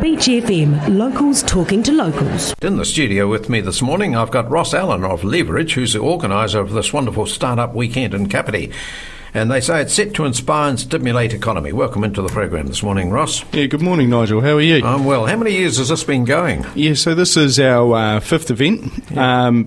Beach FM, locals talking to locals. In the studio with me this morning, I've got Ross Allen of Leverage, who's the organiser of this wonderful startup weekend in Kapiti. And they say it's set to inspire and stimulate economy. Welcome into the program this morning, Ross. Yeah, good morning, Nigel. How are you? I'm well. How many years has this been going? Yeah, so this is our fifth event,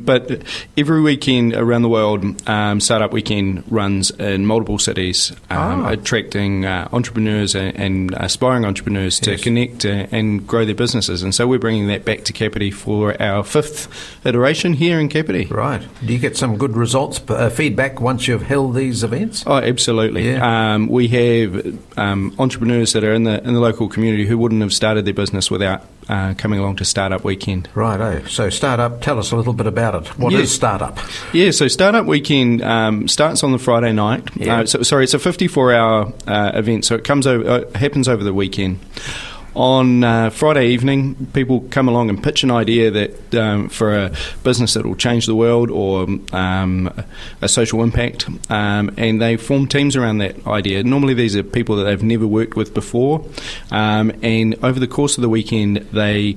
but every weekend around the world, Startup Weekend runs in multiple cities, attracting entrepreneurs and aspiring entrepreneurs to connect and grow their businesses. And so we're bringing that back to Kapiti for our fifth iteration here in Kapiti. Right. Do you get some good results, feedback once you've held these events? Oh, absolutely. Yeah. We have entrepreneurs that are in the local community who wouldn't have started their business without coming along to Startup Weekend. Right. So Startup, tell us a little bit about it. What is Startup? Yeah, so Startup Weekend starts on the Friday night. Yeah. It's a 54-hour event, so it happens over the weekend. On Friday evening, people come along and pitch an idea that for a business that will change the world or a social impact, and they form teams around that idea. Normally these are people that they've never worked with before, and over the course of the weekend they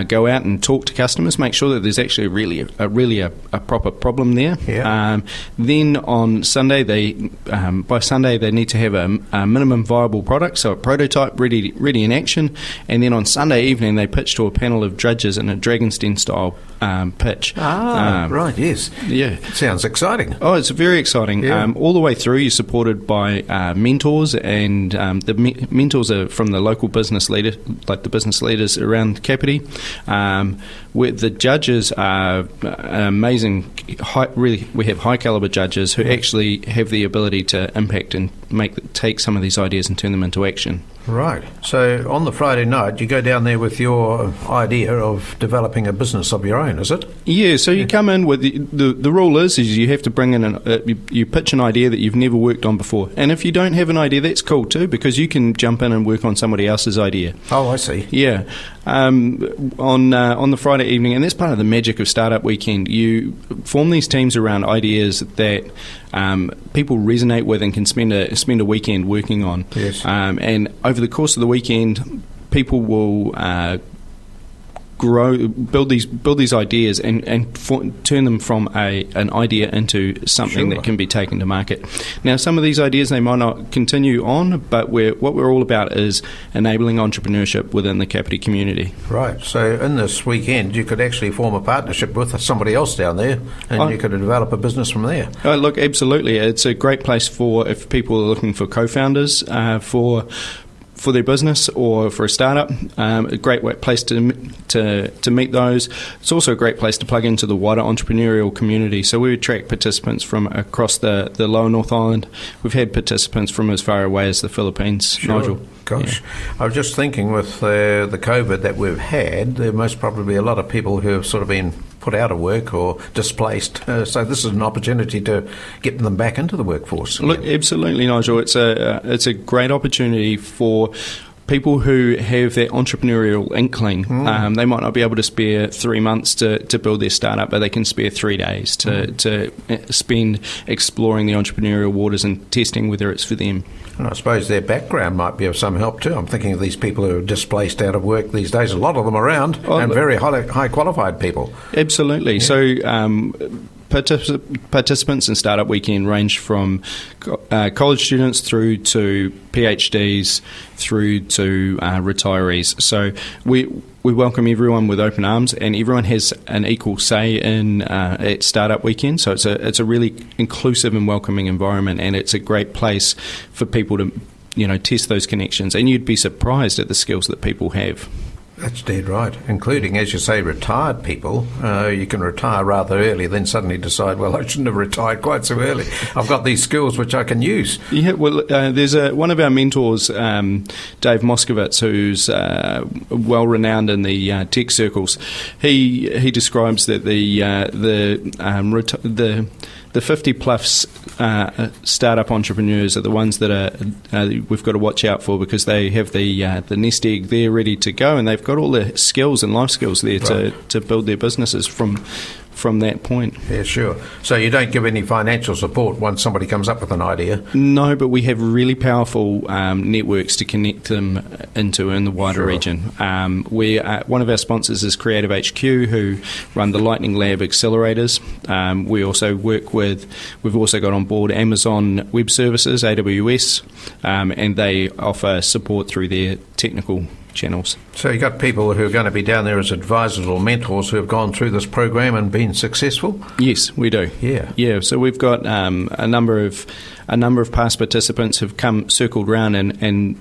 go out and talk to customers, make sure that there's actually a proper problem there. Yeah. Then on Sunday, by Sunday they need to have a minimum viable product, so a prototype ready in action. And then on Sunday evening they pitch to a panel of judges in a Dragon's Den style pitch. Right. Yes. Yeah. Sounds exciting. Oh, it's very exciting. Yeah. All the way through, you're supported by mentors, and the mentors are from the local business leaders, like the business leaders around Kapiti. The judges are amazing. We have high caliber judges who actually have the ability to impact and take some of these ideas and turn them into action. Right. So on the Friday night, you go down there with your idea of developing a business of your own, is it? Yeah. So you come in with the rule is you have to bring in you pitch an idea that you've never worked on before, and if you don't have an idea, that's cool too, because you can jump in and work on somebody else's idea. Oh, I see. Yeah. On the Friday evening, and that's part of the magic of Startup Weekend, you form these teams around ideas that people resonate with and can spend a weekend working on. Yes. And over the course of the weekend, people will build these ideas and turn them from an idea into something that can be taken to market. Now, some of these ideas they might not continue on, but what we're all about is enabling entrepreneurship within the Kapiti community. Right. So in this weekend, you could actually form a partnership with somebody else down there, and you could develop a business from there. Look, absolutely. It's a great place if people are looking for co-founders for their business or for a startup. A great place to meet those. It's also a great place to plug into the wider entrepreneurial community. So we attract participants from across the lower North Island. We've had participants from as far away as the Philippines. Sure. Nigel. Gosh, yeah. I was just thinking with the COVID that we've had, there must probably be a lot of people who have sort of been put out of work or displaced. So this is an opportunity to get them back into the workforce. Look, absolutely, Nigel. It's a great opportunity for people who have that entrepreneurial inkling. They might not be able to spare 3 months to build their startup, but they can spare 3 days to spend exploring the entrepreneurial waters and testing whether it's for them. And I suppose their background might be of some help too. I'm thinking of these people who are displaced out of work these days, a lot of them around, and very high qualified people. Absolutely. Yeah. So participants in Startup Weekend range from college students through to PhDs through to retirees. So we welcome everyone with open arms, and everyone has an equal say in at Startup Weekend. So it's a really inclusive and welcoming environment, and it's a great place for people to test those connections. And you'd be surprised at the skills that people have. That's dead right, including, as you say, retired people. You can retire rather early, then suddenly decide, well, I shouldn't have retired quite so early. I've got these skills which I can use. Yeah, well, there's one of our mentors, Dave Moskowitz, who's well-renowned in the tech circles. He describes that the 50-plus startup entrepreneurs are the ones that we've got to watch out for, because they have the nest egg there ready to go, and they've got all the skills and life skills there to build their businesses from from that point. Yeah, sure. So you don't give any financial support once somebody comes up with an idea? No, but we have really powerful networks to connect them into in the wider region. One of our sponsors is Creative HQ, who run the Lightning Lab accelerators. We also we've also got on board Amazon Web Services, AWS, and they offer support through their technical channels. So you've got people who are going to be down there as advisors or mentors who have gone through this program and been successful? Yes, we do. Yeah. So we've got a number of past participants who've circled round and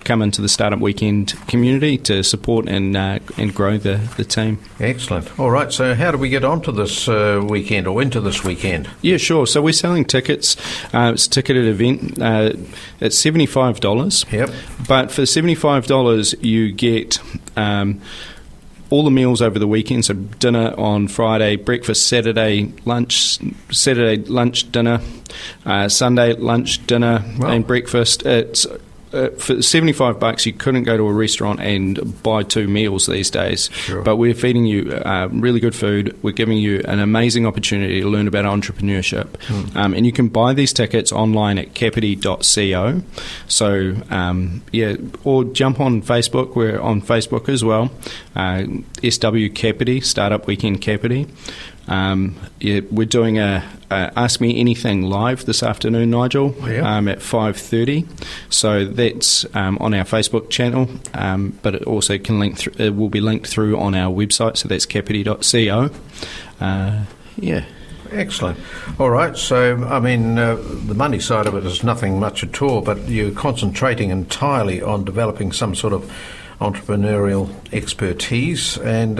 come into the Startup Weekend community to support and grow the team. Excellent. All right. So how do we get onto this weekend or into this weekend? Yeah, sure. So we're selling tickets. It's a ticketed event. It's $75. Yep. But for $75, you get all the meals over the weekend, so dinner on Friday, breakfast Saturday lunch, dinner, Sunday lunch, dinner, and breakfast. It's for $75, you couldn't go to a restaurant and buy 2 meals these days. Sure. But we're feeding you really good food. We're giving you an amazing opportunity to learn about entrepreneurship. And you can buy these tickets online at kapiti.co. So, or jump on Facebook. We're on Facebook as well. SW Kapiti, Startup Weekend Kapiti. We're doing a Ask Me Anything live this afternoon, Nigel, at 5:30. So that's on our Facebook channel, but it also it will be linked through on our website. So that's kapiti.co. Excellent. All right. So, I mean, the money side of it is nothing much at all, but you're concentrating entirely on developing some sort of entrepreneurial expertise, and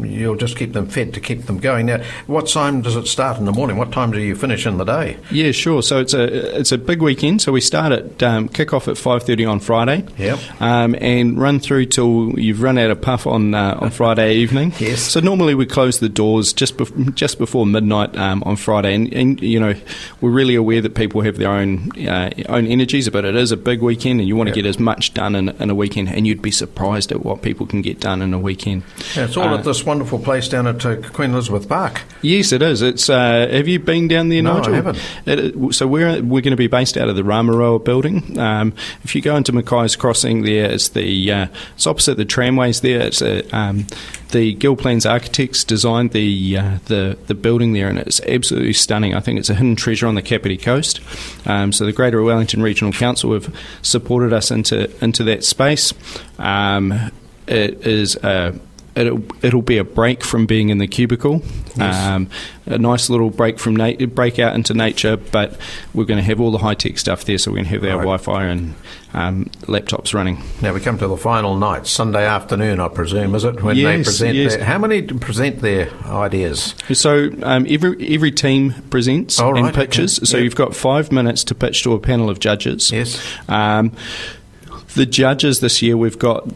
you'll just keep them fed to keep them going. Now, what time does it start in the morning? What time do you finish in the day? Yeah, sure. So it's a big weekend. So we start at kick off at 5:30 on Friday. Yep. And run through till you've run out of puff on Friday evening. Yes. So normally we close the doors just before midnight on Friday, and you know we're really aware that people have their own energies, but it is a big weekend, and you want to get as much done in a weekend, and you'd be surprised at what people can get done in a weekend. Yeah, it's all at this wonderful place down at Queen Elizabeth Park. Yes, it is. It's have you been down there, Nigel? No, I haven't. So we're going to be based out of the Ramaroa building. If you go into Mackay's Crossing there, it's it's opposite the tramways there. It's the Gilplans architects designed the building there, and it's absolutely stunning. I think it's a hidden treasure on the Kapiti coast. So the Greater Wellington Regional Council have supported us into that space. It'll be a break from being in the cubicle. Yes. A nice little break from break out into nature, but we're going to have all the high-tech stuff there, so we're going to have our Wi-Fi and laptops running. Now we come to the final night, Sunday afternoon, I presume, is it, when they present how many present their ideas? So every team presents and pitches, so you've got 5 minutes to pitch to a panel of judges. Yes. The judges this year, we've got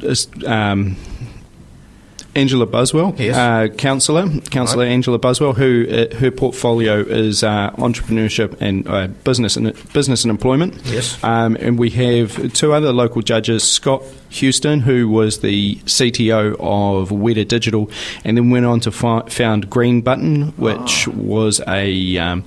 Angela Buswell, Councillor Angela Buswell, who her portfolio is entrepreneurship and business and employment. Yes. And we have 2 other local judges, Scott Houston, who was the CTO of Weta Digital, and then went on to found Green Button, which was a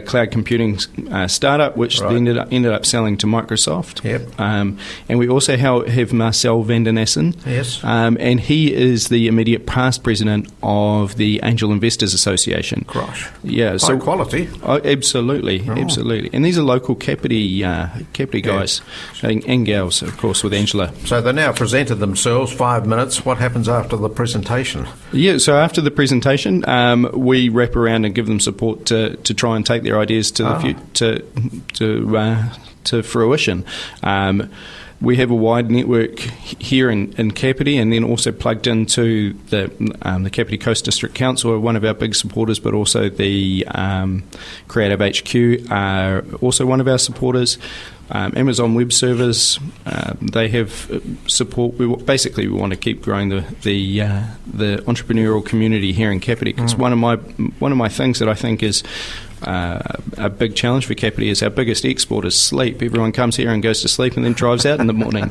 cloud computing startup, which ended up selling to Microsoft. Yep. And we also have Marcel van der Nassen. Yes. And he is the immediate past president of the Angel Investors Association. Gosh. Yeah. High quality. Oh, absolutely. And these are local Kapiti guys and gals, of course, with Angela. So they now presented themselves, 5 minutes. What happens after the presentation? Yeah, so after the presentation, we wrap around and give them support to try and take their ideas to fruition. We have a wide network here in Kapiti, and then also plugged into the Kapiti Coast District Council are one of our big supporters, but also the Creative HQ are also one of our supporters. Amazon Web Service. They have support. We want to keep growing the entrepreneurial community here in Kapiti, because one of my things that I think is a big challenge for Kapiti is our biggest export is sleep. Everyone comes here and goes to sleep and then drives out in the morning.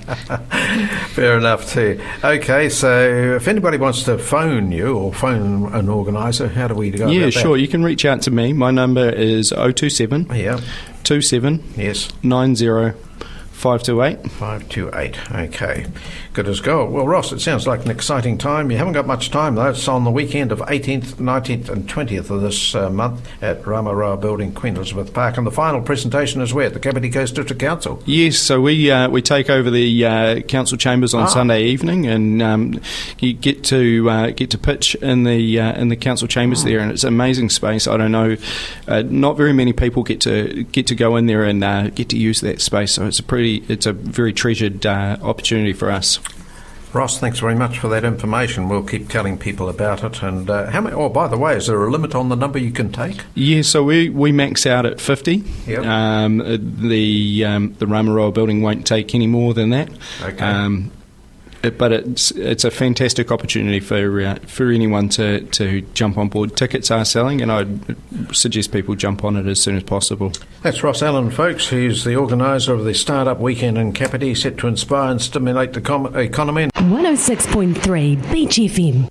Fair enough too. Okay, so if anybody wants to phone you or phone an organiser, how do we go about that? Yeah, sure. You can reach out to me. My number is 027 27 yes 90 528. 528. Okay, good as gold. Well, Ross, it sounds like an exciting time. You haven't got much time though. It's on the weekend of 18th, 19th and 20th of this month at Ramaroa Building, Queen Elizabeth Park. And the final presentation is where? At the Kapiti Coast District Council? Yes, so we take over the council chambers on Sunday evening, and you get to pitch in the council chambers there, and it's an amazing space. I don't know, not very many people get to go in there and get to use that space, so it's a very treasured opportunity for us. Ross, thanks very much for that information. We'll keep telling people about it. And how many? Oh, by the way, is there a limit on the number you can take? Yeah, so we max out at 50. Yep. The Ramaroa building won't take any more than that. Okay. But it's a fantastic opportunity for anyone to jump on board. Tickets are selling, and I'd suggest people jump on it as soon as possible. That's Ross Allen, folks. He's the organiser of the Startup Weekend in Kapiti, set to inspire and stimulate the economy. 106.3 Beach FM.